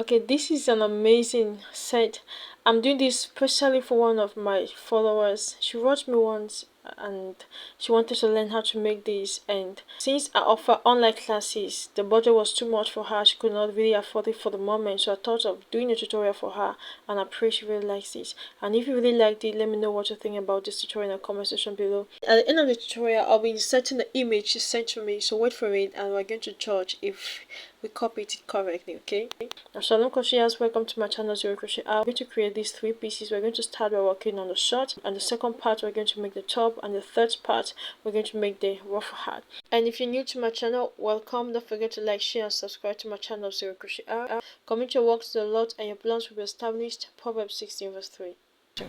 Okay, this is an amazing set. I'm doing this specially for one of my followers. She wrote me once and she wanted to learn how to make this, and since I offer online classes, the budget was too much for her. She could not really afford it for the moment, so I thought of doing a tutorial for her, and I pray she really likes it. And if you really liked it, let me know what you think about this tutorial in the comment section below. At the end of the tutorial, I'll be inserting the image she sent to me, so wait for it and we're going to judge if we copied it correctly. Okay, now Shalom crocheters, welcome to my channel ZOE CROCHETR. I'm going to create these 3 pieces. We're going to start by working on the short, and the second part we're going to make the top, and the third part we're going to make the ruffle hat. And if you're new to my channel, welcome. Don't forget to like, share and subscribe to my channel ZOE CROCHETR. Commit your works to the Lord and your plans will be established. Proverbs 16 verse 3.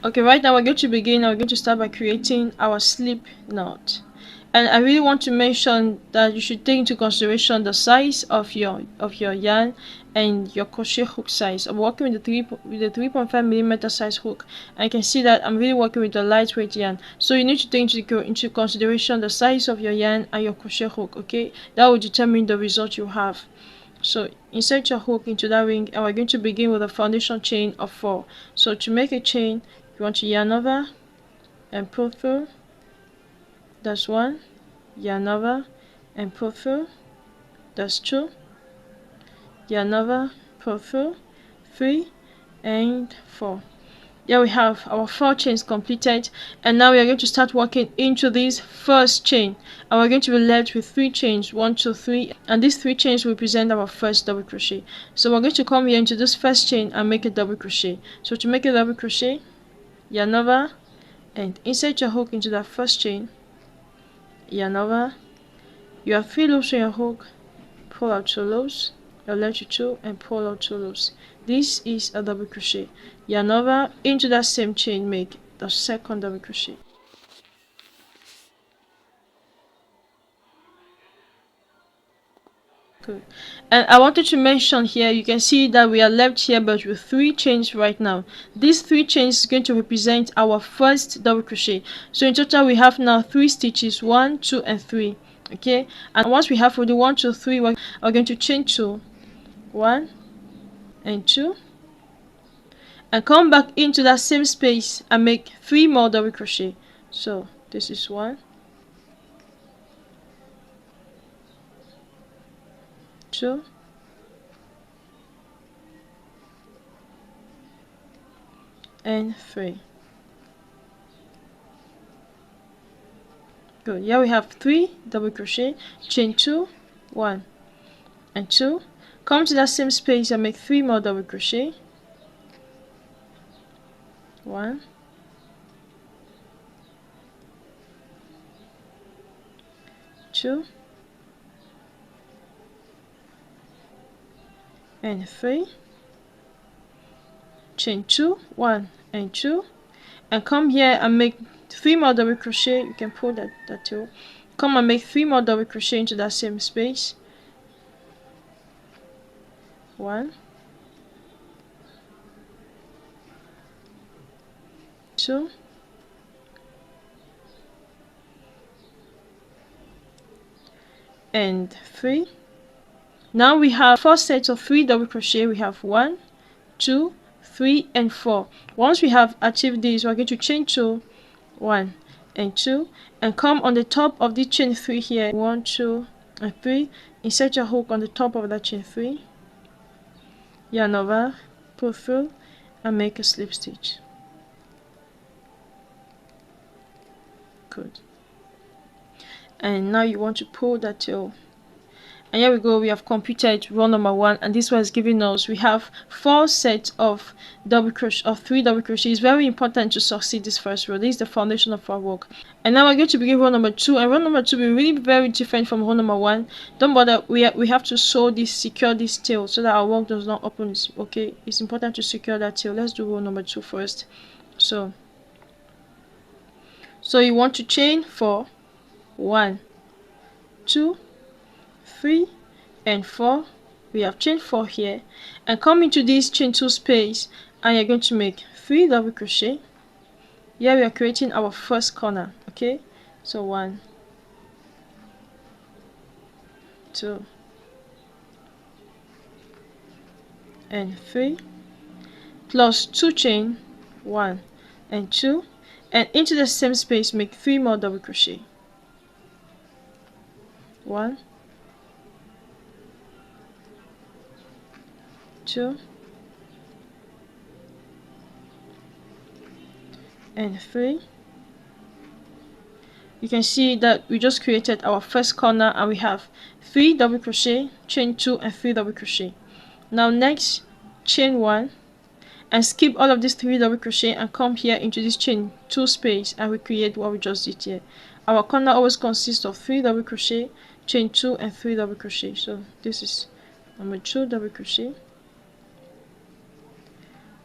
Okay, right now we're going to begin. We're going to start by creating our slip knot. And I really want to mention that you should take into consideration the size of your yarn and your crochet hook size. I'm working with the 3.5mm size hook, and you can see that I'm really working with a lightweight yarn. So you need to take into consideration the size of your yarn and your crochet hook. Okay, that will determine the result you have. So insert your hook into that ring, and we're going to begin with a foundation chain of 4. So to make a chain, you want to yarn over and pull through. That's 1, yarn over and pull through. That's 2, yarn over, pull through. 3 and 4. Here we have our 4 chains completed, and now we are going to start working into this first chain, and we're going to be left with 3 chains, 1 2 3, and these 3 chains represent our first double crochet. So we're going to come here into this first chain and make a double crochet. So to make a double crochet, yarn over and insert your hook into that first chain, yarn over. You have 3 loops on your hook, pull out 2 loops, you'll let you 2 and pull out 2 loops. This is a double crochet. Yarn over into that same chain, make the second double crochet. Good. And I wanted to mention here, you can see that we are left here but with 3 chains right now. These 3 chains is going to represent our first double crochet. So in total we have now 3 stitches, 1 2 and 3. Okay, and once we have for the 1 2 3, we're going to chain 2, 1 and 2, and come back into that same space and make 3 more double crochet. So this is 1, 2, and 3. Good. Here we have 3 double crochet, chain 2, 1 and 2, come to that same space and make 3 more double crochet. 1, 2 and 3, chain 2, 1 and 2, and come here and make 3 more double crochet. You can pull that too. Come and make 3 more double crochet into that same space. 1, 2 and 3. Now we have 4 sets of 3 double crochet. We have 1 2 3 and 4. Once we have achieved this, we're going to chain 2, 1 and 2, and come on the top of the chain 3 here, 1 2 and 3. Insert your hook on the top of that chain 3, yarn over, pull through and make a slip stitch. Good. And now you want to pull that tail, and here we go. We have completed row number 1, and this one is giving us, we have 4 sets of 3 double crochet. It's very important to succeed this first row. This is the foundation of our work. And now we're going to begin row number 2, and row number 2 will be really very different from row number 1. Don't bother, we have to sew this, secure this tail so that our work does not open. Okay, it's important to secure that tail. Let's do row number 2 first. So you want to chain 4, 1 2 3 and 4. We have chain 4 here, and come into this chain 2 space, and you're going to make 3 double crochet. Here we are creating our first corner. Okay, so 1 2 and 3 plus 2 chain, 1 and 2, and into the same space make 3 more double crochet, 1, 2 and 3. You can see that we just created our first corner and we have 3 double crochet, chain 2 and 3 double crochet. Now next, chain 1 and skip all of these 3 double crochet and come here into this chain 2 space and recreate what we just did here. Our corner always consists of 3 double crochet, chain 2 and 3 double crochet. So this is number 2 double crochet,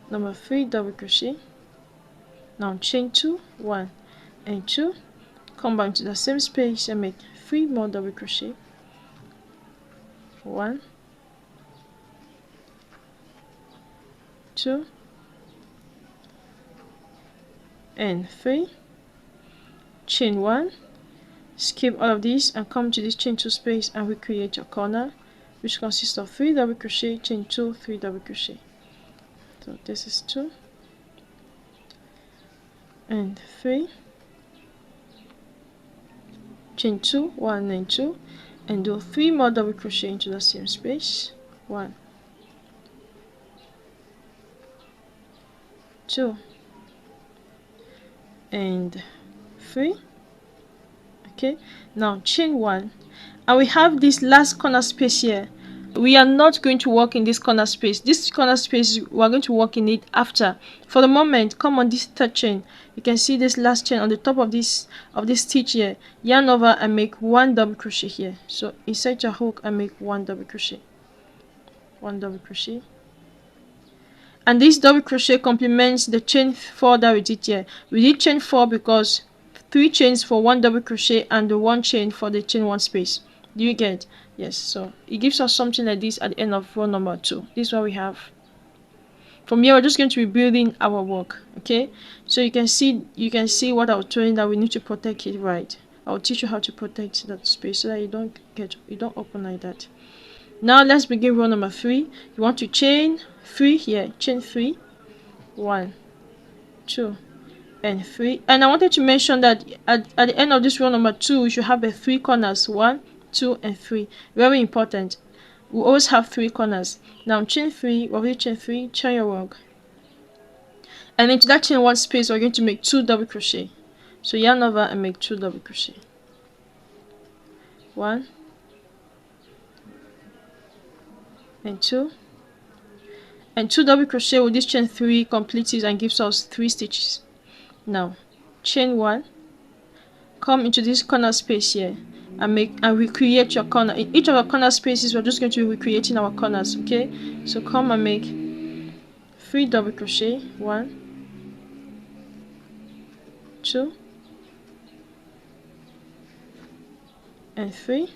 number 3 double crochet. Now chain 2, 1 and 2, come back to the same space and make 3 more double crochet, 1, 2 and 3, chain 1, skip all of these and come to this chain 2 space and recreate your corner, which consists of 3 double crochet, chain 2, 3 double crochet. So this is 2 and 3, chain 2, 1 and 2, and do 3 more double crochet into the same space, 1, 2 and 3. Okay, now chain 1 and we have this last corner space here. We are not going to work in this corner space. This corner space we are going to work in it after. For the moment, come on this third chain. You can see this last chain on the top of this stitch here. Yarn over and make 1 double crochet here. So insert your hook and make 1 double crochet, 1 double crochet, and this double crochet complements the chain 4 that we did here. We did chain 4 because 3 chains for 1 double crochet and the 1 chain for the chain 1 space. Do you get? Yes. So it gives us something like this at the end of row number 2. This is what we have. From here we're just going to be building our work. Okay, so you can see what I was doing, that we need to protect it right. I'll teach you how to protect that space so that you don't open like that. Now let's begin row number 3. You want to chain 3 here, chain 3, 1, 2 and 3, and I wanted to mention that at the end of this row number 2 we should have the 3 corners, 1, 2 and 3. Very important, we always have 3 corners. Now chain 3, we're going to chain 3, chain your work, and into that chain 1 space we're going to make 2 double crochet. So yarn over and make 2 double crochet, 1 and 2 and 2 double crochet with this chain 3 completes it and gives us 3 stitches. Now chain 1, come into this corner space here and recreate your corner. In each of the corner spaces we're just going to be recreating our corners. Okay, so come and make 3 double crochet, 1, 2 and 3,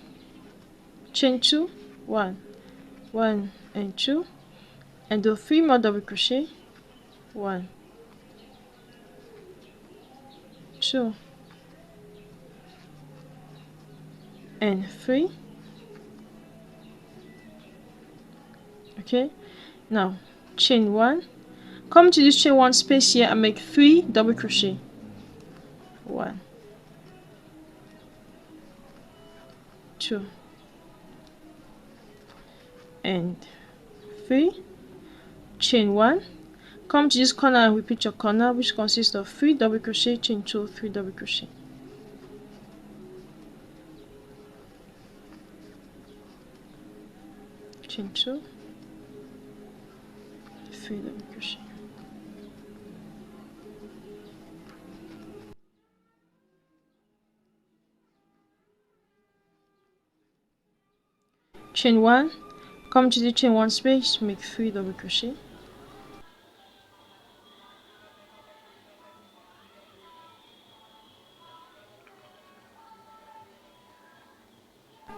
chain 2, 1, 1 and 2, and do 3 more double crochet, 1, 2 and 3. Okay, now chain 1, come to this chain 1 space here and make 3 double crochet, 1, 2 and 3, chain 1, come to this corner and repeat your corner, which consists of 3 double crochet, chain 2, 3 double crochet. Chain 2, 3 double crochet. Chain 1, come to the chain 1 space, make 3 double crochet.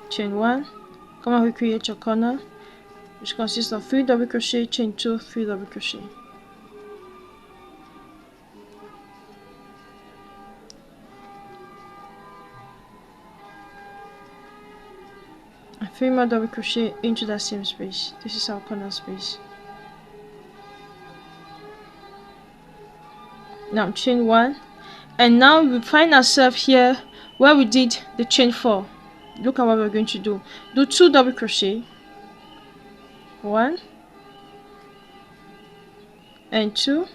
Chain 1, come and recreate your corner, which consists of 3 double crochet, chain 2, 3 double crochet. And 3 more double crochet into that same space. This is our corner space. Now chain 1, and now we find ourselves here where we did the chain 4. Look at what we're going to do. Do 2 double crochet, 1 and 2.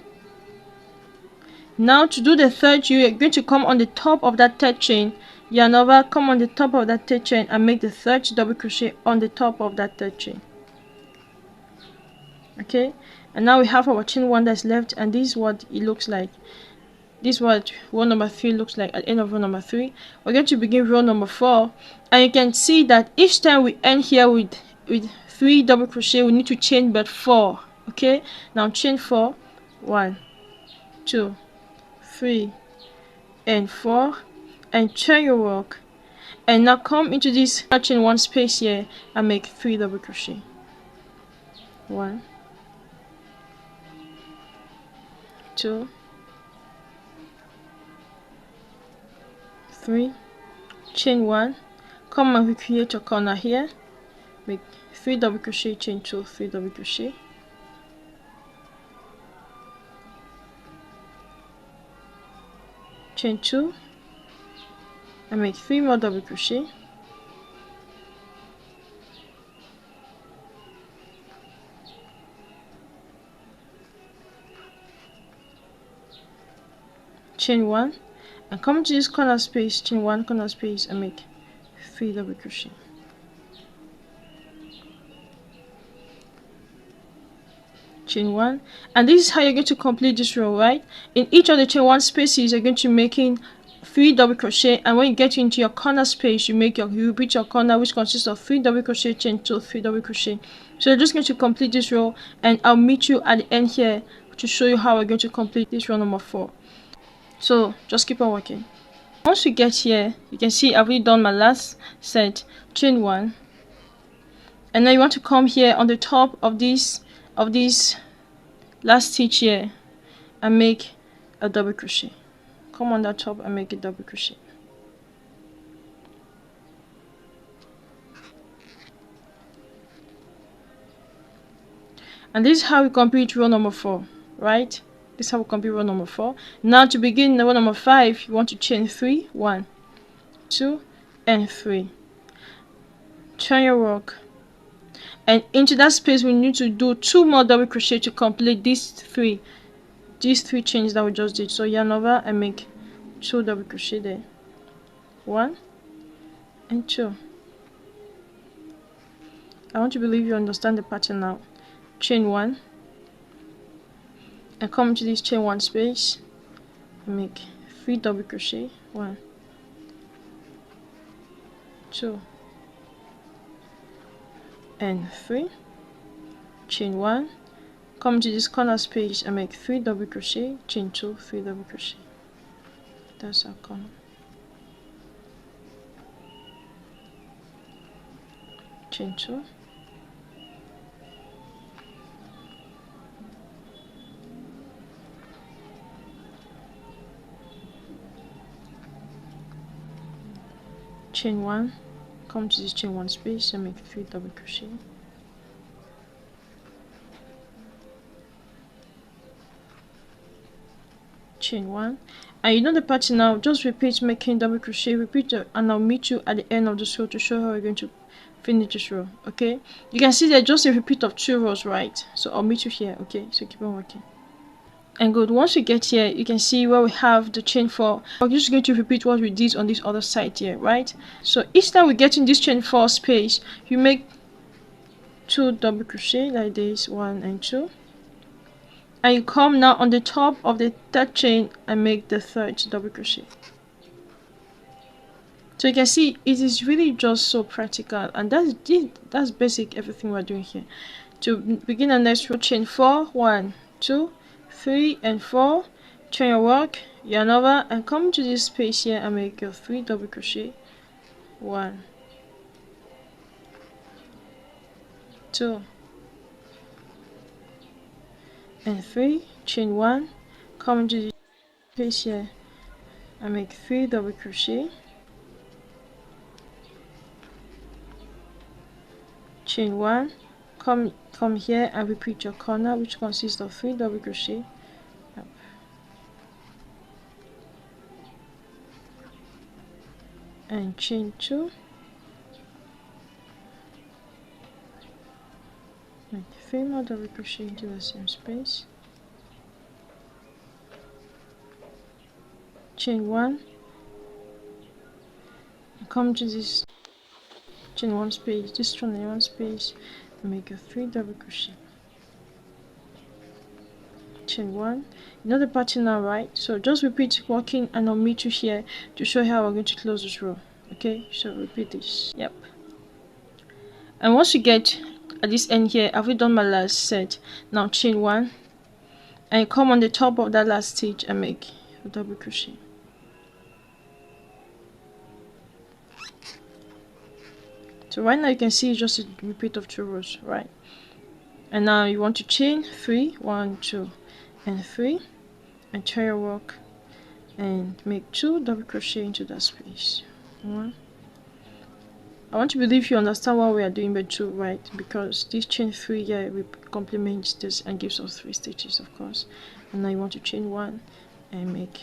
Now to do the third, you are going to come on the top of that third chain, yarn over, come on the top of that third chain and make the third double crochet on the top of that third chain. Okay, and now we have our chain 1 that's left, and this is what it looks like. This is what row number 3 looks like at the end of row number 3. We're going to begin row number 4, and you can see that each time we end here with 3 double crochet, we need to chain but 4. Okay, now chain 4, 1, 2, 3 and 4, and turn your work, and now come into this chain 1 space here and make 3 double crochet, 1, 2, 3, chain 1, come and recreate your corner here, make 3 double crochet, chain 2, 3 double crochet, chain 2 and make 3 more double crochet, chain 1, and come to this corner space, chain 1 corner space and make 3 double crochet, chain 1, and this is how you're going to complete this row, right? In each of the chain 1 spaces you're going to making 3 double crochet, and when you get into your corner space you repeat your corner, which consists of 3 double crochet, chain 2, 3 double crochet. So you're just going to complete this row, and I'll meet you at the end here to show you how we're going to complete this row number 4. So just keep on working. Once you get here, you can see I've already done my last set, chain 1, and now you want to come here on the top of this last stitch here and make a double crochet. Come on that top and make a double crochet. And this is how we complete row number 4, right? This is how we complete row number 4. Now to begin row number 5, you want to chain 3, 1, 2 and 3. Turn your work, and into that space we need to do 2 more double crochet to complete these three chains that we just did. So yarn over and make 2 double crochet there, 1 and 2. I want to believe you understand the pattern now. Chain 1 and come to this chain 1 space and make 3 double crochet, 1, 2 and 3, chain 1, come to this corner space and make 3 double crochet, chain 2, 3 double crochet. That's our corner. Chain 2, chain 1, come to this chain 1 space and make 3 double crochet, chain 1, and you know the pattern now. Just repeat making double crochet, repeat it, and I'll meet you at the end of this row to show how we're going to finish this row. Okay, you can see that just a repeat of 2 rows, right? So I'll meet you here. Okay, so keep on working. And good, once you get here you can see where we have the chain 4. We're just going to repeat what we did on this other side here, right? So each time we get in this chain 4 space, you make 2 double crochet like this, 1 and 2, and you come now on the top of the third chain and make the 3rd double crochet. So you can see it is really just so practical, and that's basic everything we're doing here. To begin the next row, chain 4, 1, 2, 3 and 4, turn your work, yarn over and come to this space here and make your 3 double crochet, 1, 2 and 3, chain 1, come to this space here and make 3 double crochet, chain 1, come here and repeat your corner, which consists of 3 double crochet, and chain 2, make 3 more double crochet into the same space, chain 1, come to this, chain 1 space, this one in 1 space, make a 3 double crochet, chain 1. You know the pattern now, right? So just repeat working and I'll meet you here to show you how we're going to close this row. Okay, so repeat this. Yep. And once you get at this end here, I've done my last set. Now chain 1 and you come on the top of that last stitch and make a double crochet. So right now you can see it's just a repeat of 2 rows, right? And now you want to chain 3, 1, 2 and 3, and try your work and make 2 double crochet into that space. 1. I want to believe you understand what we are doing by 2, right? Because this chain 3 here we complements this and gives us 3 stitches, of course. And now you want to chain 1 and make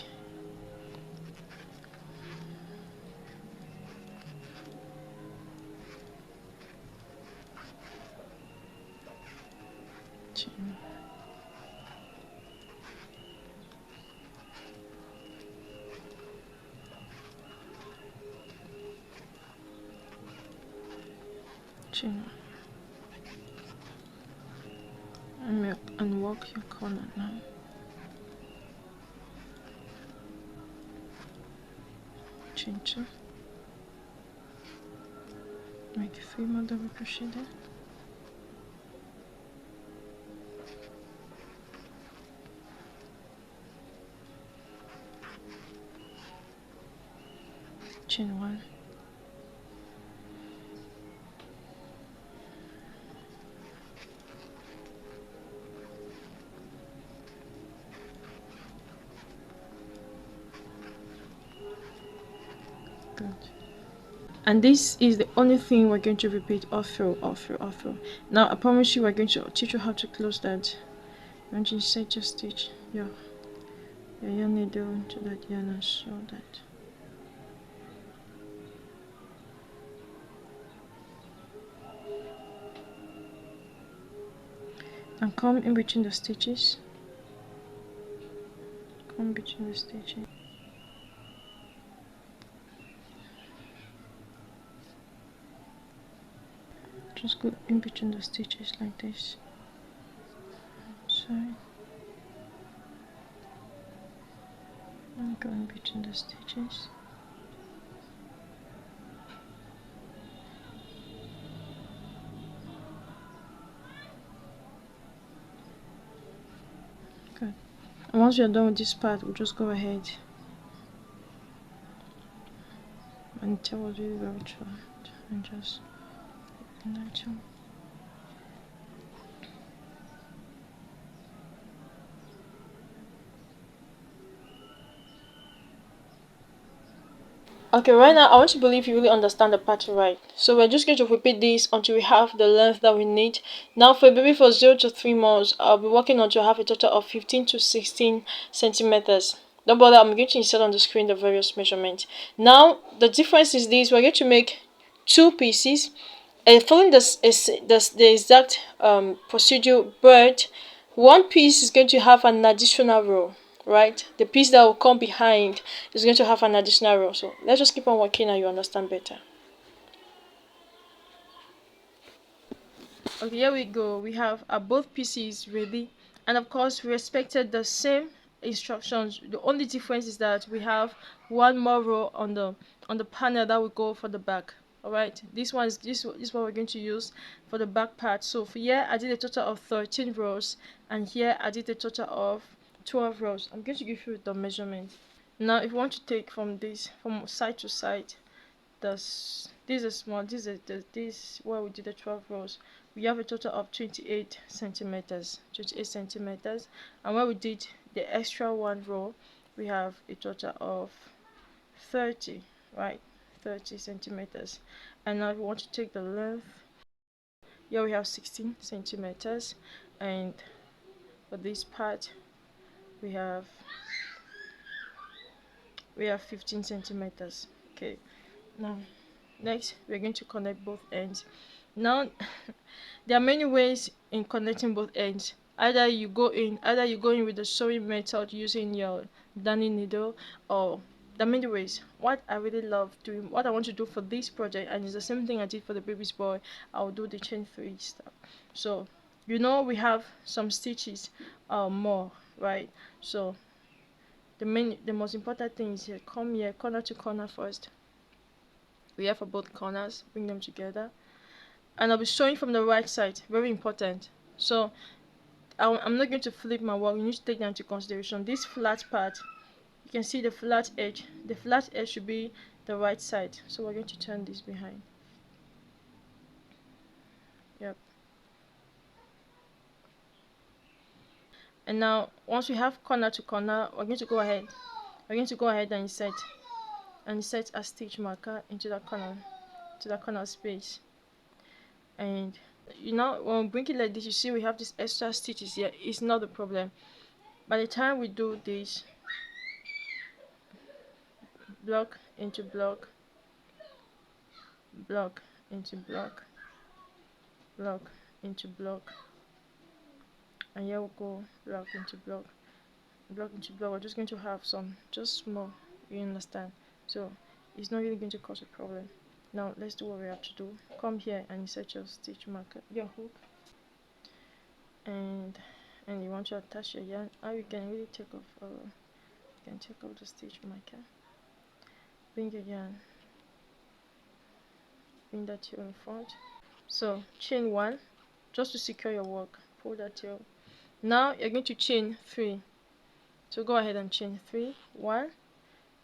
chain. Chain and work your corner now. Chain 2, make 3 more double crochet there, chain 1, good. And this is the only thing we're going to repeat all through. Now I promise you we're going to teach you how to close that. When you insert your stitch, your yarn needle into that yarn and sew that. And come in between the stitches. Come between the stitches. Just go in between the stitches like this. Sorry. And go in between the stitches. Good. And once you're done with this part, we'll just go ahead and tell us really very short and just natural. Okay, right now I want to believe you really understand the pattern, right? So we're just going to repeat this until we have the length that we need. Now for a baby for 0 to 3 months, I'll be working until I have a total of 15 to 16 centimeters. Don't bother, I'm going to insert on the screen the various measurements. Now the difference is this: we're going to make 2 pieces and following the exact procedure, but one piece is going to have an additional row, right? The piece that will come behind is going to have an additional row. So let's just keep on working and you understand better. Okay, here we go. We have our both pieces ready, and of course we respected the same instructions. The only difference is that we have one more row on the panel that will go for the back. All right, this is what we're going to use for the back part. So for here I did a total of 13 rows, and here I did a total of 12 rows. I'm going to give you the measurement. Now if you want to take from side to side, this is small, this where we did the 12 rows, we have a total of 28 centimeters, and where we did the extra one row, we have a total of 30, right? 30 centimeters. And now if we want to take the length, here we have 16 centimeters, and for this part we have 15 centimeters. Okay, Now next we're going to connect both ends. Now there are many ways in connecting both ends. Either you go in with the sewing method using your darning needle, or there are many ways. What I really love doing, what I want to do for this project, and it's the same thing I did for the baby's boy, I'll do the chain 3 stuff. So you know we have some stitches more, right? So the most important thing is here, come here corner to corner first. We have for both corners, bring them together, and I'll be showing from the right side, very important. So I'm not going to flip my work. You need to take that into consideration. This flat part, you can see the flat edge should be the right side, so we're going to turn this behind. Yep. And now once we have corner to corner, we're going to go ahead and insert a stitch marker into that corner space. And you know, when we bring it like this, you see we have these extra stitches here. It's not a problem. By the time we do this, block into block, block into block, block into block, and here we go, block into block, block into block. We're just going to have some just small, you understand? So it's not really going to cause a problem. Now let's do what we have to do. Come here and insert your stitch marker, your hook, and you want to attach your yarn. Or you can really take off the stitch marker. Bring your yarn, bring that tail in front. So chain 1 just to secure your work. Pull that tail. Now you're going to chain 3. So go ahead and chain 3. 1,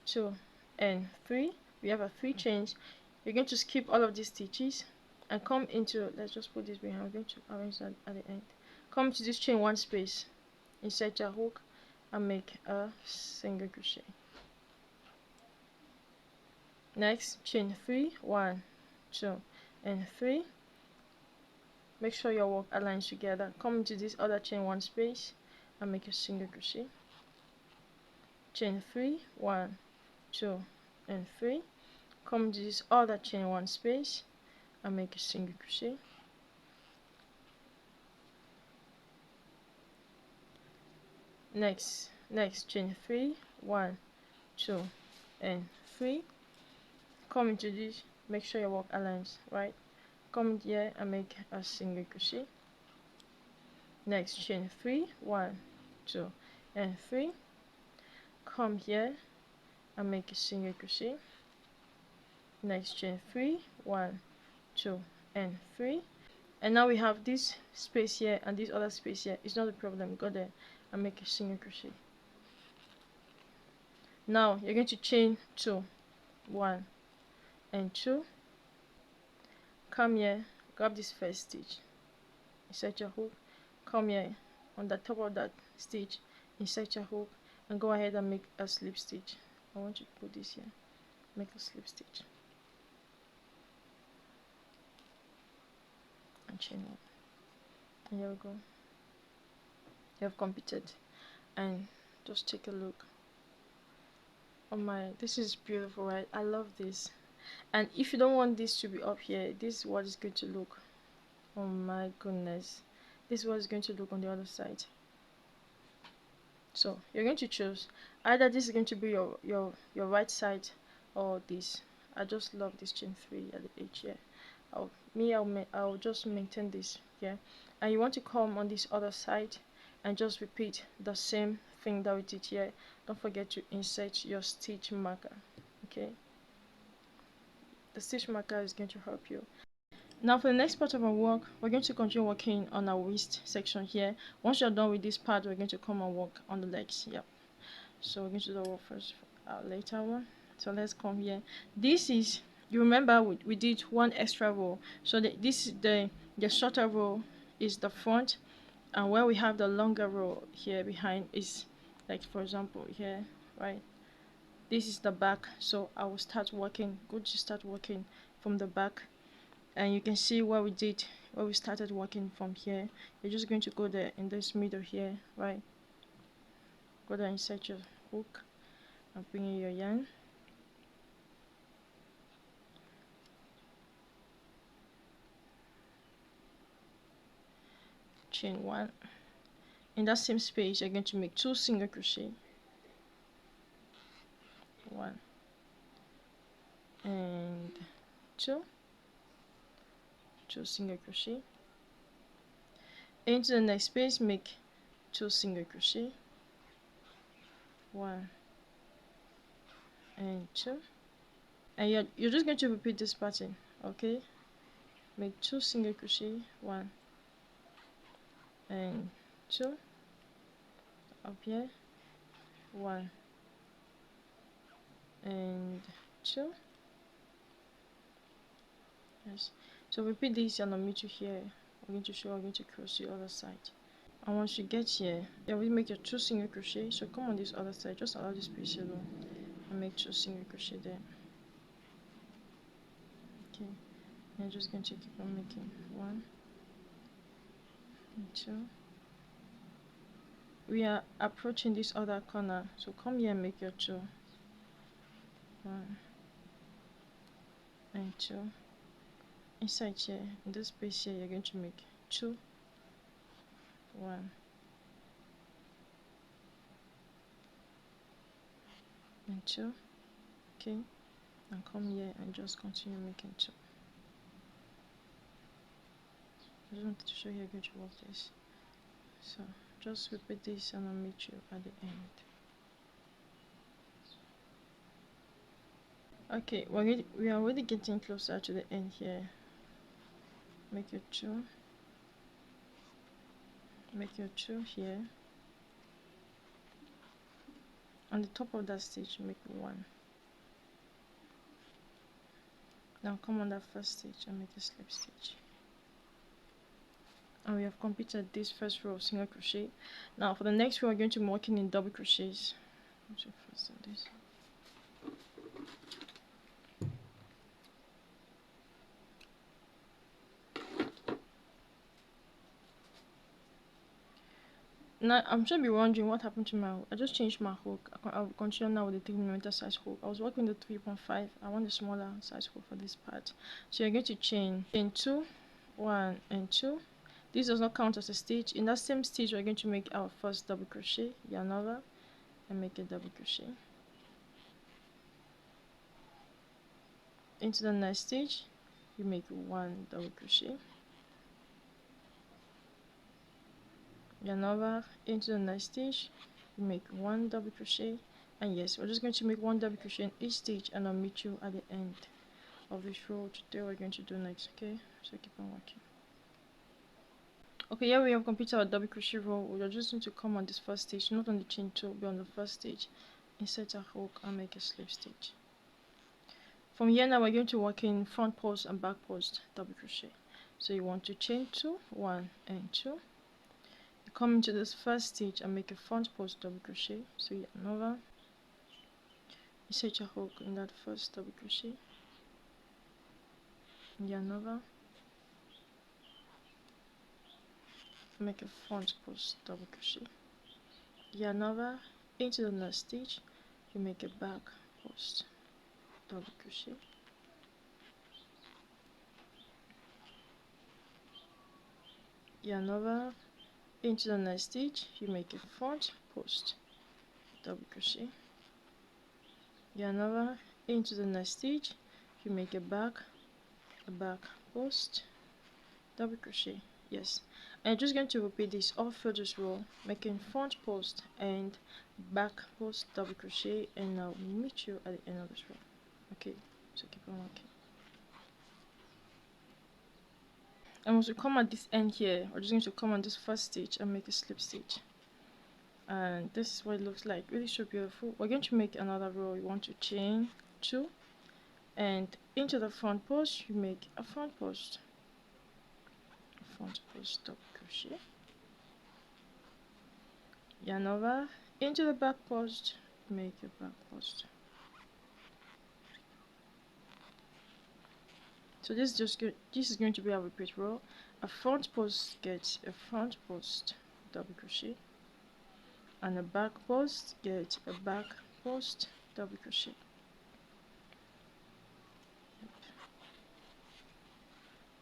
2, and 3. We have 3 chains. You're going to skip all of these stitches and come into, let's just put this behind. We're going to arrange that at the end. Come to this chain 1 space, insert your hook and make a single crochet. Next, chain 3, 1, 2, and 3. Make sure your work aligns together. Come into this other chain 1 space and make a single crochet. Chain 3, 1, 2, and 3. Come to this other chain 1 space and make a single crochet. Next chain 3, 1, 2, and 3. Come into this, make sure your work aligns, right? Come here and make a single crochet. Next, chain 3, 1, 2, and 3. Come here and make a single crochet. Next, chain 3, 1, 2, and 3. And now we have this space here and this other space here. It's not a problem. Go there and make a single crochet. Now you're going to chain 2, 1, and 2. Come here, grab this first stitch, insert your hook. Come here on the top of that stitch, insert your hook, and go ahead and make a slip stitch. I want you to put this here, make a slip stitch, and chain 1. And here we go. You have completed. And just take a look. Oh my, this is beautiful, right? I love this. And if you don't want this to be up here, this is what it's going to look. Oh my goodness, this is what it's going to look on the other side. So you're going to choose either this is going to be your right side or this. I just love this chain 3 at the edge here. I'll just maintain this here. And you want to come on this other side and just repeat the same thing that we did here. Don't forget to insert your stitch marker. Okay, the stitch marker is going to help you. Now for the next part of our work, we're going to continue working on our waist section here. Once you're done with this part, we're going to come and work on the legs. Yep. So we're going to do the work first, later one. So let's come here. This is, you remember we did one extra row. So this is the shorter row is the front, and where we have the longer row here behind is, like for example here, right? This is the back. So I will start working. Good to start working from the back. And you can see where we started working from here. You're just going to go there in this middle here, right? Go there, insert your hook and bring in your yarn. chain 1. In that same space you're going to make 2 single crochet, 1 and 2 single crochet. Into the next space make 2 single crochet, 1 and 2, and you're just going to repeat this pattern. Okay, make 2 single crochet, 1 and 2 up here, 1 and 2. Yes, so repeat this and I'll meet you here. I'm going to show, I'm going to cross the other side. And once you get here, yeah, we make your 2 single crochet. So come on this other side, just allow this space alone and make 2 single crochet there. Okay, you're just going to keep on making 1 and 2. We are approaching this other corner, so come here and make your 2, 1 and 2. Inside here, in this space here, you're going to make 2, 1 and 2. Okay, and come here and just continue making 2. I just wanted to show you how you're going to work this. So just repeat this and I'll meet you at the end. Okay, we are already getting closer to the end here. Make your 2, make your 2 here. On the top of that stitch, make 1. Now come on that first stitch and make a slip stitch. And we have completed this first row of single crochet. Now for the next row, we're going to be working in double crochets. Let's first do this. Now I'm sure you'll be wondering what happened to my hook. I just changed my hook. I'll continue now with the 3mm size hook. I was working the 3.5. I want the smaller size hook for this part. So you're going to chain 2, 1 and 2. This does not count as a stitch. In that same stitch, we're going to make our first double crochet, yarn over, and make a double crochet. Into the next stitch, you make 1 double crochet, yarn over. Into the next stitch, you make 1 double crochet, and yes, we're just going to make 1 double crochet in each stitch, and I'll meet you at the end of this row. Today we're going to do next. Okay, so keep on working. Okay, here we have completed our double crochet row. We're just going to come on this first stitch, not on the chain 2, but on the first stitch, insert a hook and make a slip stitch. From here now we're going to work in front post and back post double crochet. So you want to chain 2, 1 and 2. You come into this first stitch and make a front post double crochet. So yarn over, insert your hook in that first double crochet, yarn over, make a front post double crochet, yarn over. Into the next stitch, you make a back post double crochet, yarn over. Into the next stitch, you make a front post double crochet, yarn over. Into the next stitch, you make a back post double crochet. Yes, and I'm just going to repeat this all through this row, making front post and back post double crochet, and I'll meet you at the end of this row. Okay, so keep on working. And once we come at this end here, we're just going to come on this first stitch and make a slip stitch, and this is what it looks like. Really so beautiful. We're going to make another row. You want to chain 2, and into the front post you make a front post double crochet, yarn over. Into the back post, make a back post. So this is going to be our repeat row. A front post gets a front post double crochet, and a back post gets a back post double crochet.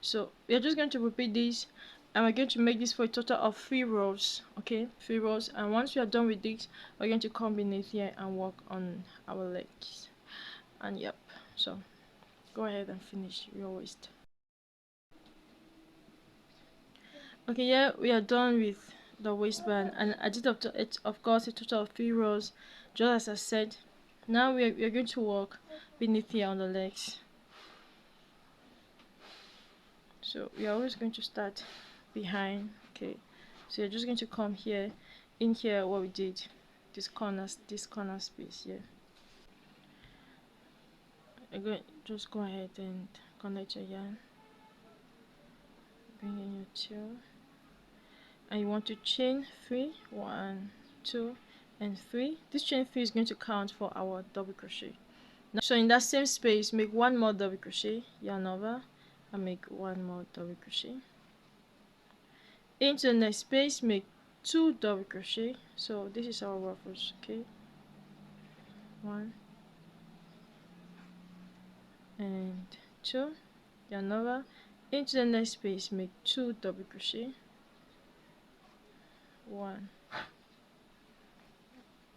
So we are just going to repeat this and we're going to make this for a total of 3 rows. Okay, 3 rows, and once we are done with this, we're going to come beneath here and work on our legs. And yep, so go ahead and finish your waist. Okay, yeah, we are done with the waistband, and I did of course a total of 3 rows, just as I said. Now we are going to work beneath here on the legs. So we are always going to start behind. Okay, so you're just going to come here, in here what we did, this corner space here. Just go ahead and connect your yarn, bring in your tail, and you want to chain 3, 1, 2 and 3. This chain 3 is going to count for our double crochet. Now, so in that same space, make 1 more double crochet, yarn over, and make 1 more double crochet. Into the next space, make 2 double crochet. So this is our ruffles. Okay, 1 and 2, yarn over. Into the next space, make 2 double crochet, 1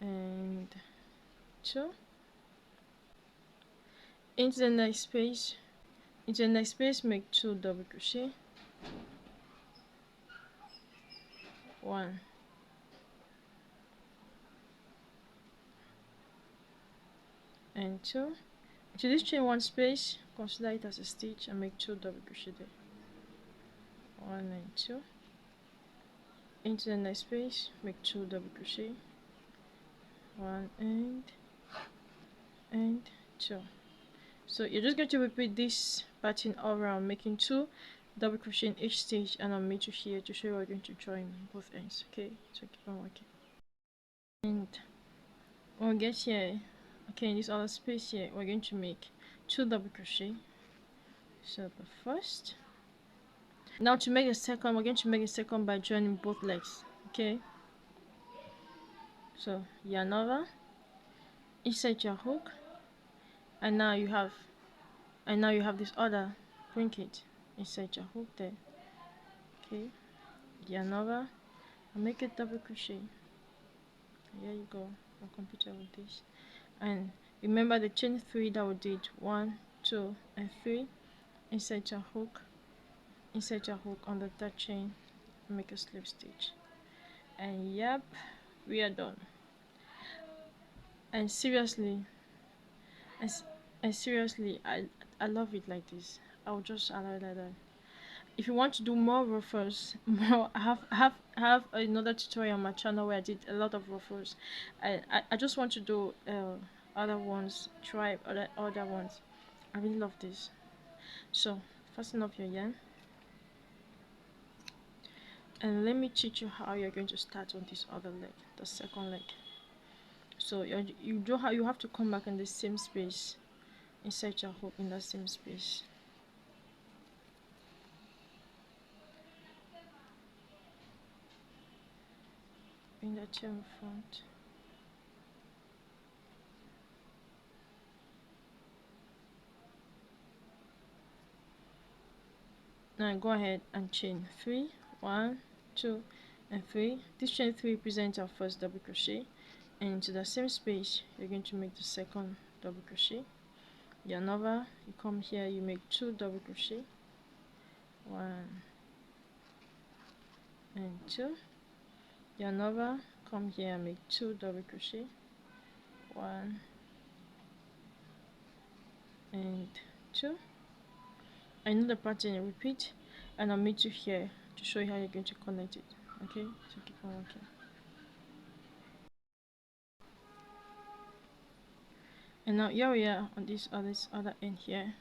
and 2. Into the next space, make 2 double crochet, 1 and 2. To this chain 1 space, consider it as a stitch and make 2 double crochet there, 1 and 2. Into the next space, make 2 double crochet, 1 and 2. So you're just going to repeat this pattern all around, making 2 double crochet in each stitch, and I'll meet you here to show you we're going to join both ends. Okay, so keep on working. And when we get here, okay, in this other space here, we're going to make 2 double crochet. So the first. Now to make a second, we're going to make a second by joining both legs. Okay, so yarn over, insert your hook, and now you have this other blanket, insert your hook there. Okay, yarn over and make a double crochet. Here you go, I'll complete with this. And remember the chain 3 that we did, 1, 2 and 3. Insert your hook on the 3rd chain, make a slip stitch, and yep, we are done. And seriously, I love it like this. I'll just allow it like that. If you want to do more ruffles, I have another tutorial on my channel where I did a lot of ruffles. I just want to do other ones, try other ones. I really love this. So fasten up your yarn, and let me teach you how you're going to start on this other leg, the second leg. So you have to come back in the same space, insert your hook in that same space. Bring that chain in front. Now go ahead and chain 3, 1, 2 and 3. This chain 3 represents our first double crochet, and into the same space you're going to make the second double crochet. Yarn over, you come here, you make 2 double crochet, 1 and 2. Yarn over, come here and make 2 double crochet, 1 and 2. I know the pattern, repeat, and I'll meet you here to show you how you're going to connect it. Okay, so keep on working. And now here we are on this other end here.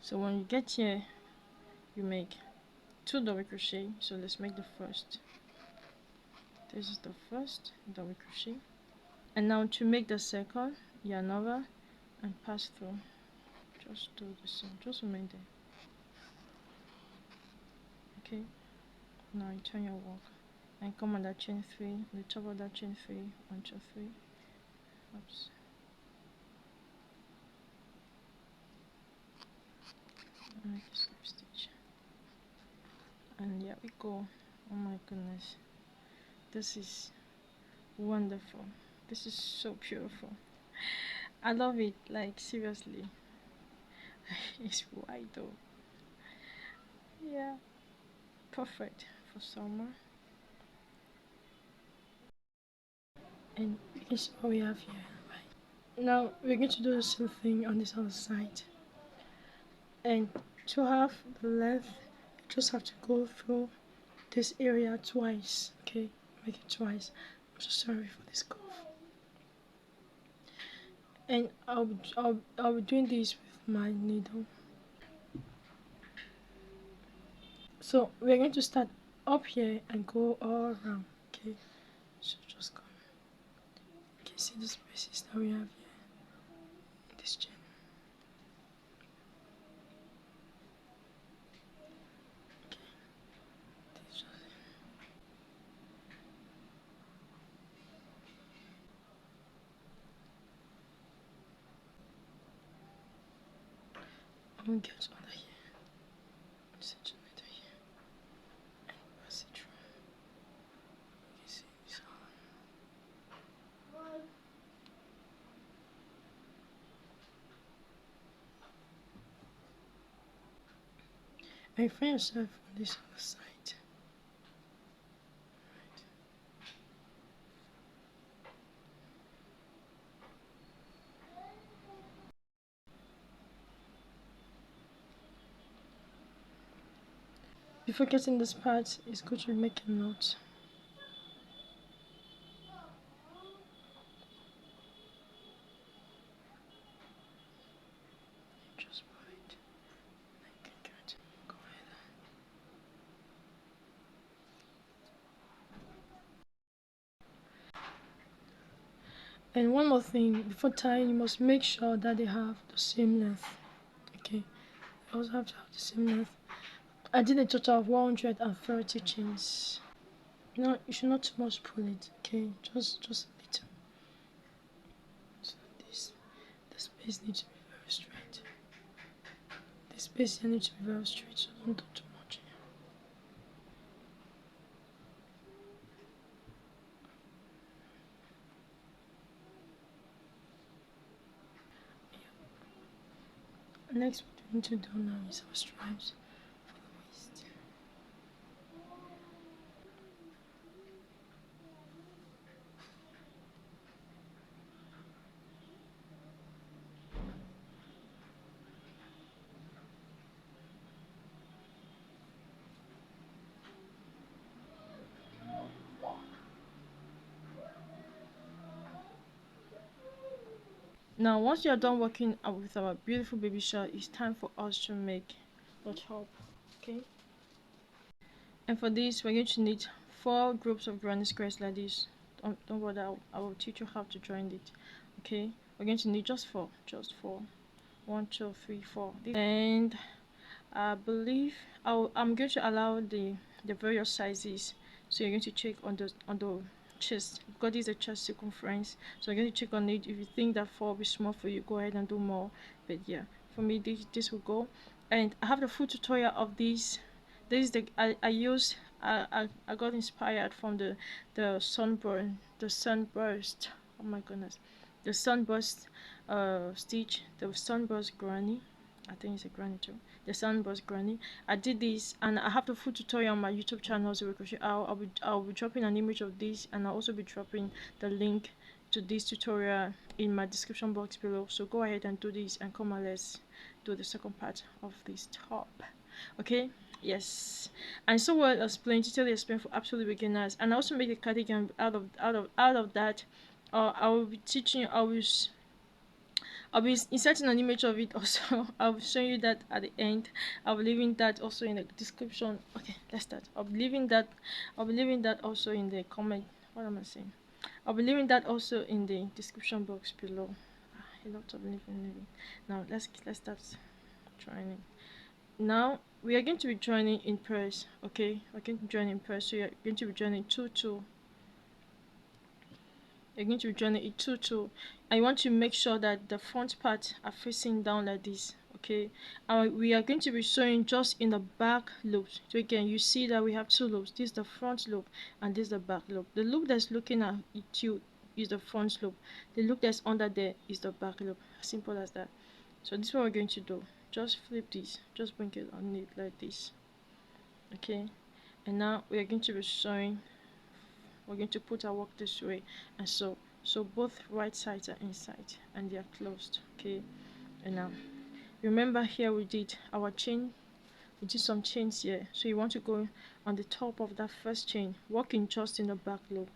So when you get here, you make 2 double crochet. So let's make the first. This is the first double crochet, and now to make the second, yarn over and pass through. Just do the same, just remain there. Okay, now you turn your work and come on that chain 3, on the top of that chain 3, 1, 2, 3. Oops. Make a slip stitch And here we go. Oh my goodness, this is wonderful. This is so beautiful. I love it, like seriously. It's white though. Yeah, perfect for summer. And here's what we have here. Right. Now we're going to do the same thing on this other side. And to have the length, you just have to go through this area twice. Okay, make it twice. I'm so sorry for this cough. And I'll be doing this with my needle. So we're going to start up here and go all around. Okay, so just come. You can see the spaces that we have here in this chain. Okay, this just I'm gonna get under here, section under here, and pass it through. You can see this all. And you find yourself on this other side. Right. Before getting this part, it's good to make a note. Just put it. Then you can go ahead. And one more thing, before tying, you must make sure that they have the same length. Okay, they also have to have the same length. I did a total of 130 chains. No, you should not too much pull it. Okay, just a little. So the space needs to be very straight. The space here needs to be very straight, so don't do too much here. Next, what we need to do now is our stripes for the waist. Now, once you are done working with our beautiful baby shawl, it's time for us to make the top. Okay. And for this, we're going to need 4 groups of granny squares like this. Don't worry, I will teach you how to join it. Okay, we're going to need just 4. 1, 2, 3, 4. And I believe I'm going to allow the various sizes. So you're going to check on the chest, because this is a chest circumference. So you're going to check on it. If you think that 4 will be small for you, go ahead and do more. But yeah, for me this will go. And I have the full tutorial of this. This is the I got inspired from the sunburst. Oh my goodness, the sunburst stitch, the sunburst granny. I think it's a granny too. The sunburst granny. I did this, and I have the full tutorial on my YouTube channel, ZOE CROCHETR. I'll be dropping an image of this, and I'll also be dropping the link to this tutorial in my description box below. So go ahead and do this, and come on, let's do the second part of this top. Okay. Yes, and so well explained, totally explained for absolute beginners, and I also make a cardigan out of that. I will be teaching. I'll be inserting an image of it also. I'll show you that at the end. I'll be leaving that also in the description. Okay, let's start. I'll be leaving that also in the comment. What am I saying? I'll be leaving that also in the description box below. A lot of leaving. Now let's start trying. Now we are going to be joining in pairs. Okay, we're going to join in pairs. So you're going to be joining 2 2. You're going to be joining it 2 2. I want to make sure that the front part are facing down like this. okay, and we are going to be sewing just in the back loops. So again, you see that we have two loops. This is the front loop and this is the back loop. The loop that's looking at you is the front loop. The loop that's under there is the back loop. Simple as that. So this is what we're going to do. Just flip this, just bring it on it like this, okay. And now we are going to be sewing. We're going to put our work this way and so both right sides are inside and they are closed, okay. And now remember, here we did our chain, we did some chains here, so you want to go on the top of that first chain, working just in the back loop,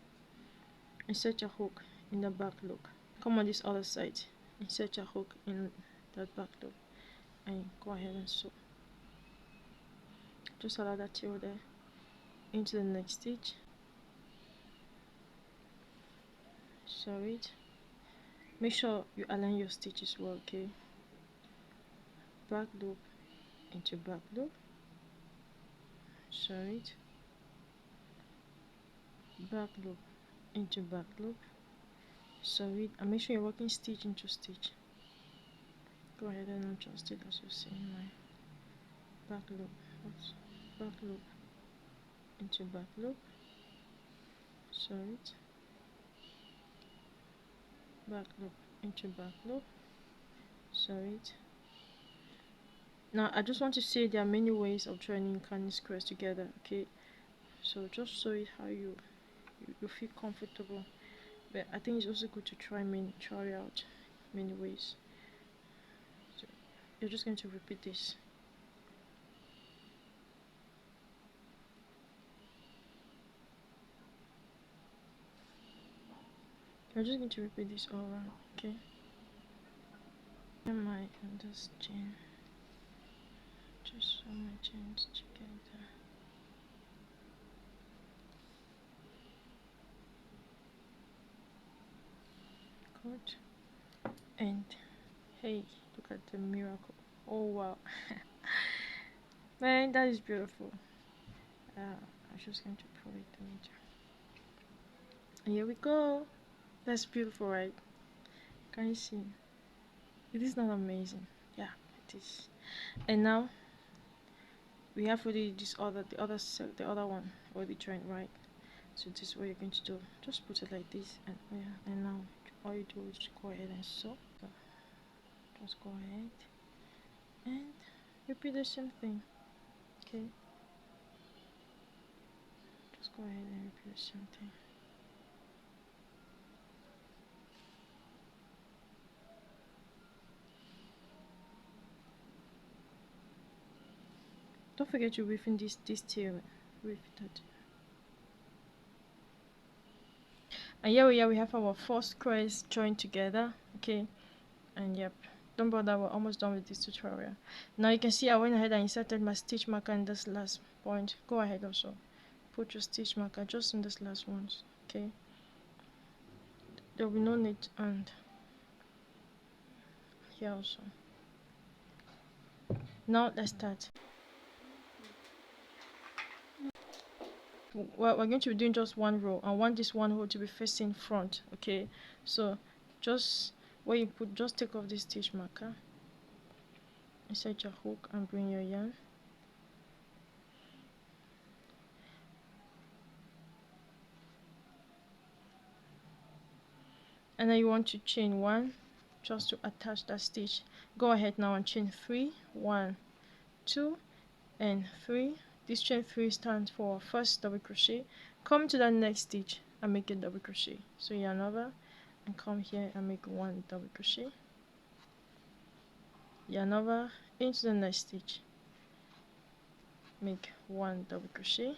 insert your hook in the back loop, come on this other side, insert your hook in that back loop, and go ahead and sew. Just allow that tail there into the next stitch, sew it. Make sure you align your stitches well, okay. Back loop into back loop, sew it, back loop into back loop, sew it, and make sure you're working stitch into stitch. Go ahead and adjust it as you see in my back loop, back loop into back loop, sew it, back loop into back loop, sew it. Now I just want to say there are many ways of joining candy squares together, okay. So just sew it how you feel comfortable, but I think it's also good to try out many ways. So you're just going to repeat this. You're just going to repeat this all around, okay. And my on this chain, just sew my chains together. Good. And hey, look at the miracle. Oh wow. Man, that is beautiful. I'm just going to pull it later. And here we go. That's beautiful, right? Can you see? It is not amazing. Yeah, it is. And now we have already the other one already joined, right? So this is what you're going to do. Just put it like this, and yeah, and now all you do is go ahead and sew. So just go ahead and repeat the same thing, okay. Just go ahead and repeat the same thing. Don't forget to weave in this tail, weave that. And here we have our 4 squares joined together, okay. And yep, don't bother, we're almost done with this tutorial. Now you can see I went ahead and inserted my stitch marker in this last point. Go ahead also put your stitch marker just in this last ones, okay. There will be no need, and here also. Now let's start. We're going to be doing just one row. I want this one row to be facing front, okay. So just where you put, just take off this stitch marker, insert your hook and bring your yarn, and then you want to chain 1 just to attach that stitch. Go ahead now and chain 3, 1, 2 and 3. This chain 3 stands for first double crochet. Come to that next stitch and make a double crochet. So yarn over and come here and make 1 double crochet, yarn over into the next stitch, make 1 double crochet,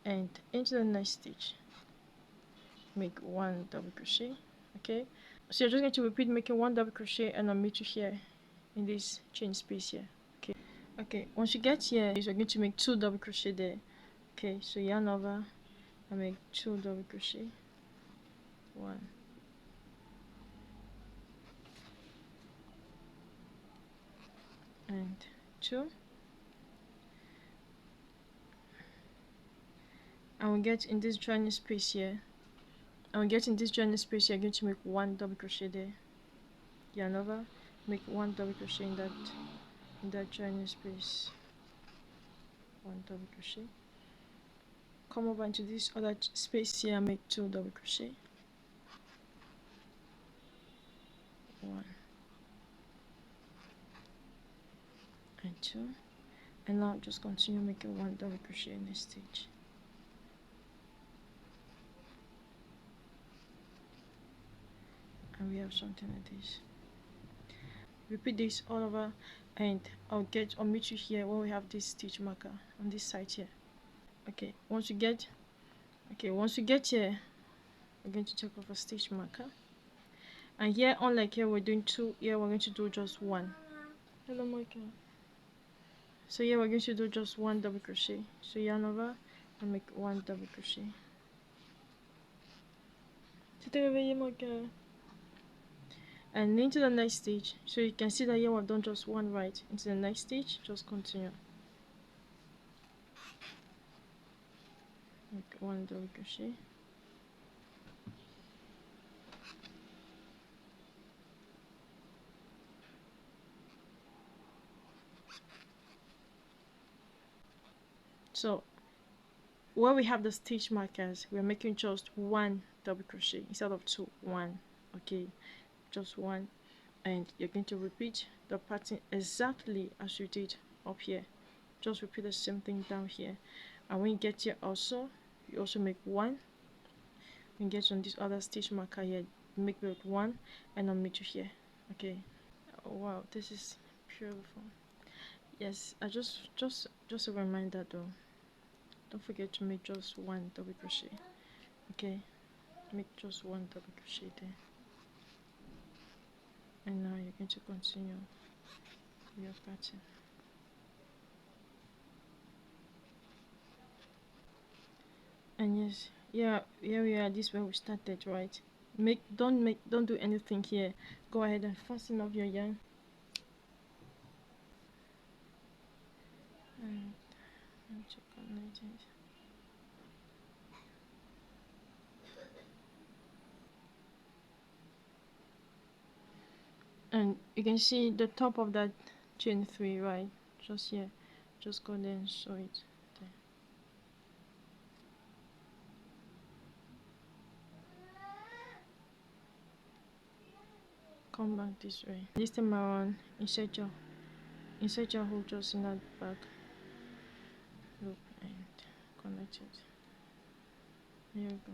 and into the next stitch make 1 double crochet, okay. So you're just going to repeat making 1 double crochet and I'll meet you here in this chain space here, okay. Okay, once you get here, you're going to make 2 double crochet there, okay. So yarn over and make 2 double crochet, 1 and 2, and we get in this joining space here, you're going to make 1 double crochet there, yarn over make 1 double crochet in that joining space. 1 double crochet. Come over into this other space here and make 2 double crochet. 1 and 2, and now just continue making 1 double crochet in this stitch. And we have something like this. Repeat this all over, and I'll meet you here when we have this stitch marker on this side here. Okay, once you get here, we're going to take off a stitch marker, and here, unlike here we're doing 2, here we're going to do just 1. Hello, Michael. So here we're going to do just 1 double crochet. So yarn over and make 1 double crochet. And into the next stitch. So you can see that here we've done just 1 right. Into the next stitch, just continue. Make 1 double crochet. So where we have the stitch markers, we're making just 1 double crochet instead of 2. 1. Okay, just 1, and you're going to repeat the pattern exactly as you did up here. Just repeat the same thing down here, and when you get here also, you also make 1. When you get on this other stitch marker here, make both 1, and I'll meet you here. Okay. Oh, wow, this is beautiful. Yes, I just a reminder though, don't forget to make just 1 double crochet. Okay, make just 1 double crochet there, and now you're going to continue your pattern. And yes, yeah, here we are. This is where we started, right? Don't do anything here. Go ahead and fasten up your yarn. And check on it. And you can see the top of that chain 3, right? Just here. Just go there and sew it there. Come back this way. This time around, insert your hole just in that back loop and connect it. There you go.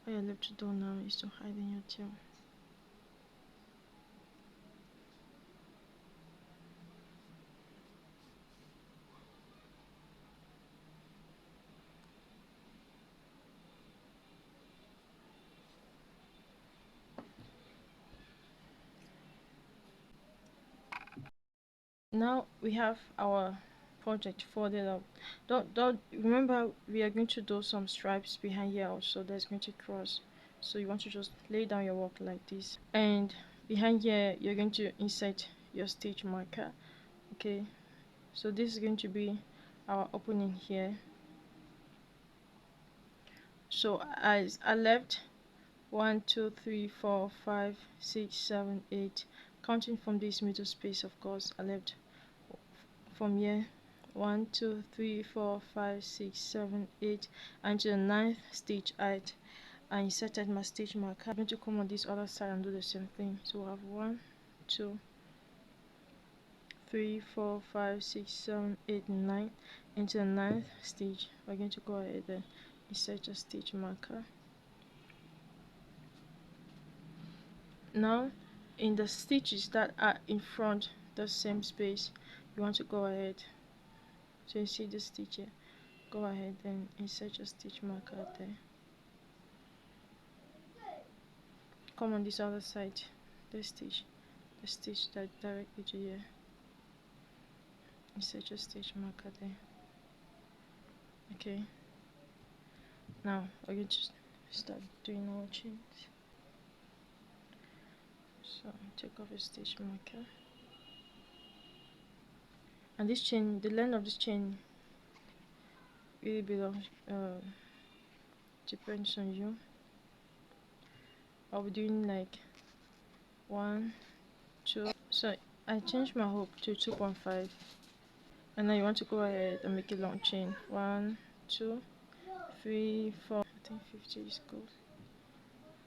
All you're left to do now is to hide in your tail. Now we have our project folded up. Don't remember, we are going to do some stripes behind here also. There's going to cross, so you want to just lay down your work like this, and behind here you're going to insert your stitch marker. Okay, so this is going to be our opening here. So as I left 1 2 3 4 5 6 7 8, counting from this middle space, of course, I left from here 1 2 3 4 5 6 7 8, and to the 9th stitch I inserted my stitch marker. I'm going to come on this other side and do the same thing. So we have 1 2 3 4 5 6 7 8 9, into the 9th stitch we're going to go ahead and insert a stitch marker. Now in the stitches that are in front, the same space, you want to go ahead, so you see the stitch here, go ahead and insert your stitch marker there. Come on this other side, the stitch that directly to here, insert your stitch marker there. Okay, now we're going to start doing our chains. So take off a stitch marker, and this chain, the length of this chain really belongs depends on you. I'll be doing like 1, 2. So I changed my hook to 2.5, and now you want to go ahead and make a long chain. 1, 2, 3, 4. I think 50 is good.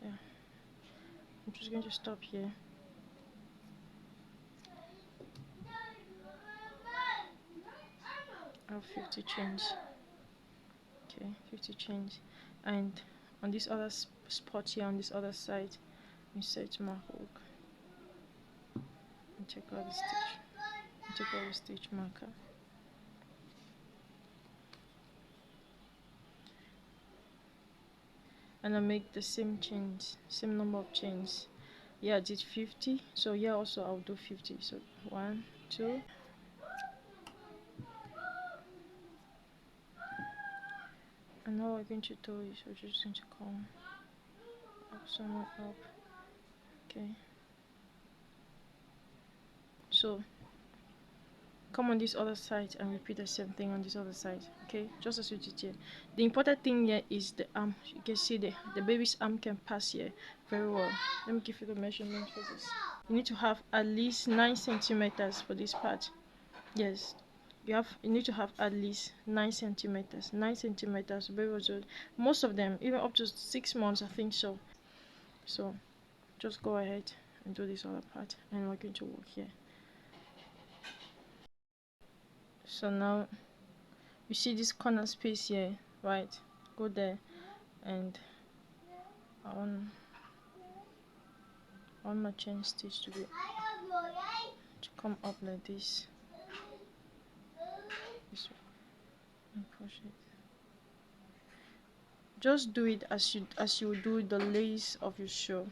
Yeah, I'm just going to stop here. I have 50 chains. Okay, 50 chains, and on this other spot here, on this other side, insert my hook and take out the stitch. Take out the stitch marker. And I make the same chains, same number of chains. Yeah, I did 50, so yeah, also I'll do 50. So 1, 2. And now we're going to do is we're just going to come up, somewhere up. Okay, so come on this other side and repeat the same thing on this other side. Okay, just as you did here. The important thing here is the arm. You can see the baby's arm can pass here very well. Let me give you the measurement for this. You need to have at least 9 centimeters for this part. Yes, you need to have at least 9 centimeters. 9 centimeters. Baby was most of them even up to 6 months, I think so. So just go ahead and do this other part, and we're going to work here. So now you see this corner space here, right? Go there, and I want my chain stitch to come up like this. This way, and push it. Just do it as you do the lace of your shoe.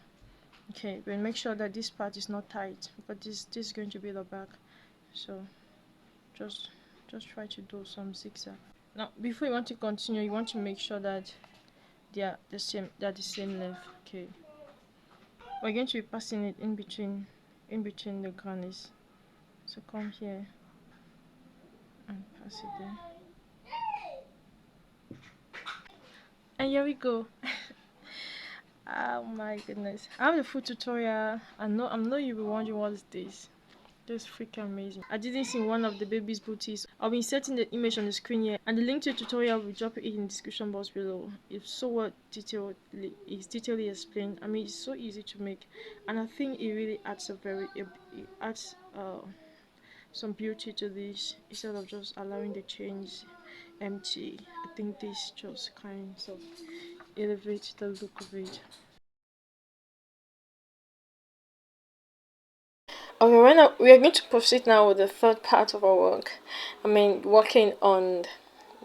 Okay, but make sure that this part is not tight, but this is going to be the back. So just try to do some zigzag. Now before you want to continue, you want to make sure that they are the same length. Okay, we're going to be passing it in between the grannies. So come here and pass it there, and here we go. Oh my goodness, I have a full tutorial. I know you'll be wondering what is this. That's freaking amazing. I did this in one of the baby's booties. I'll be inserting the image on the screen here, and the link to the tutorial will drop it in the description box below. It's so well detailedly explained. I mean, it's so easy to make, and I think it really adds some beauty to this instead of just allowing the chains empty. I think this just kind of elevates the look of it. Okay, right now we are going to proceed now with the third part of our work. I mean, working on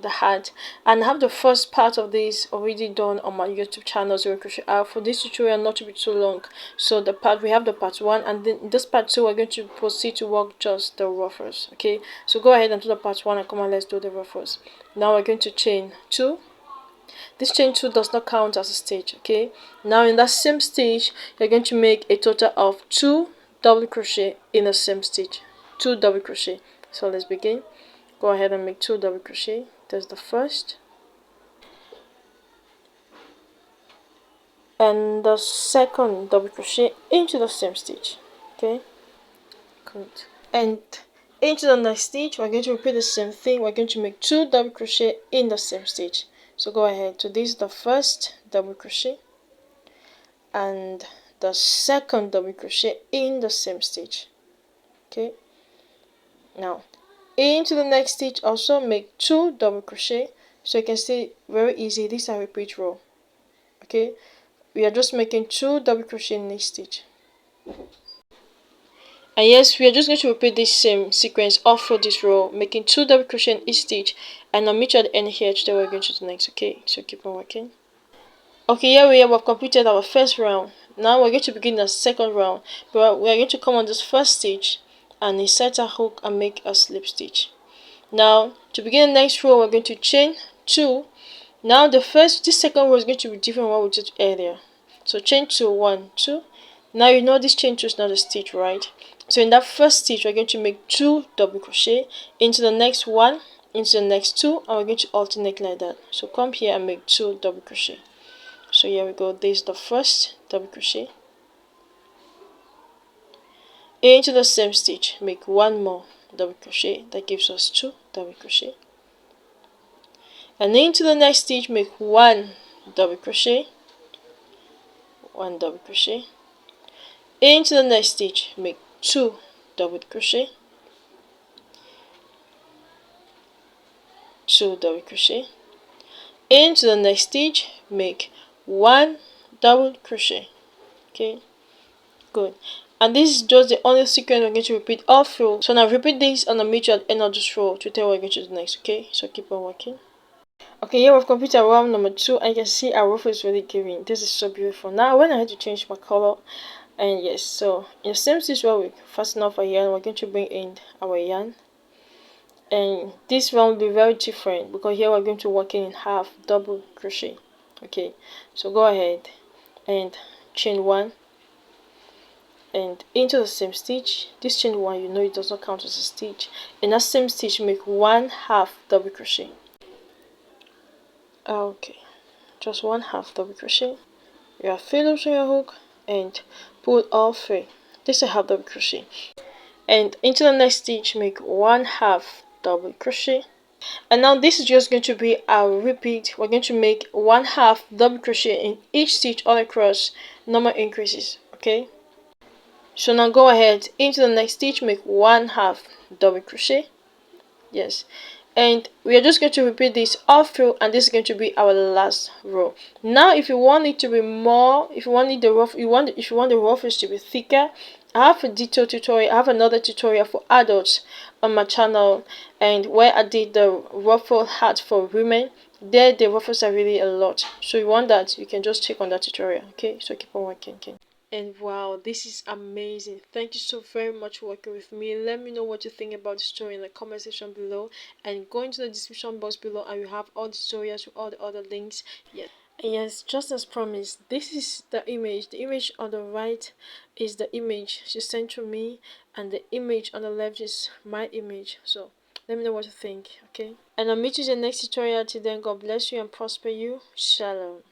the hat, and I have the first part of this already done on my YouTube channel, ZOE CROCHETR. For this tutorial not to be too long, so we have the part 1, and then in this part 2 we're going to proceed to work just the ruffles. Okay, so go ahead and do the part 1 and come on, let's do the ruffles. Now we're going to chain 2. This chain 2 does not count as a stitch. Okay, now in that same stitch you're going to make a total of 2 double crochet in the same stitch. 2 double crochet. So let's begin. Go ahead and make 2 double crochet. There's the first and the second double crochet into the same stitch. Okay, good. And into the next stitch we're going to repeat the same thing. We're going to make 2 double crochet in the same stitch. So go ahead. So this is the first double crochet and the second double crochet in the same stitch. Okay, now into the next stitch also make 2 double crochet. So you can see very easy, this is a repeat row. Okay, we are just making 2 double crochet in each stitch. And yes, we are just going to repeat this same sequence all through this row, making 2 double crochet in each stitch, and I'll meet you at the end here today we're going to the next. Okay, so keep on working. Okay, here we have completed our first round. Now we're going to begin the second round, but we are going to come on this first stitch and insert a hook and make a slip stitch. Now to begin the next row we're going to chain 2. Now this second row is going to be different from what we did earlier. So chain 2, 1, 2. Now you know this chain 2 is not a stitch, right? So in that first stitch we're going to make 2 double crochet into the next 1, into the next 2, and we're going to alternate like that. So come here and make 2 double crochet. So here we go. This is the first double crochet. Into the same stitch, make one more double crochet. That gives us 2 double crochet. And into the next stitch, make 1 double crochet, 1 double crochet. Into the next stitch, make 2 double crochet, 2 double crochet. Into the next stitch, make 1 double crochet. Okay, good. And this is just the only sequence we're going to repeat all through. So now repeat this and I'll meet you at the end of this row to tell what we're going to do next. Okay, so keep on working. Okay, here we've completed round number 2, and you can see our ruffle is really giving. This is so beautiful. Now I went ahead to change my color, and yes, so in the same stitch where we fasten off our yarn, we're going to bring in our yarn. And this round will be very different because here we're going to work in half double crochet. Okay, so go ahead and chain 1 and into the same stitch. This chain 1, you know, it does not count as a stitch. In that same stitch, make 1/2 double crochet. Okay, just 1/2 double crochet. You have 3 loops on your hook and pull all 3. This is a half double crochet. And into the next stitch, make 1/2 double crochet. And now this is just going to be our repeat. We're going to make 1/2 double crochet in each stitch all across, normal increases. Okay, so now go ahead into the next stitch, make 1/2 double crochet. Yes, and we are just going to repeat this all through, and this is going to be our last row. Now if you want it to be more, if you want the ruffles to be thicker, I have a detailed tutorial. I have another tutorial for adults on my channel, and where I did the ruffle hat for women. There the ruffles are really a lot, so you want that, you can just check on that tutorial. Okay, so keep on working. Okay. And wow, this is amazing. Thank you so very much for working with me. Let me know what you think about the story in the comment section below, and go into the description box below and you have all the tutorials with all the other links. Yes, just as promised, this is the image on the right is the image she sent to me, and the image on the left is my image. So let me know what you think. Okay, and I'll meet you in the next tutorial. Till then, God bless you and prosper you. Shalom.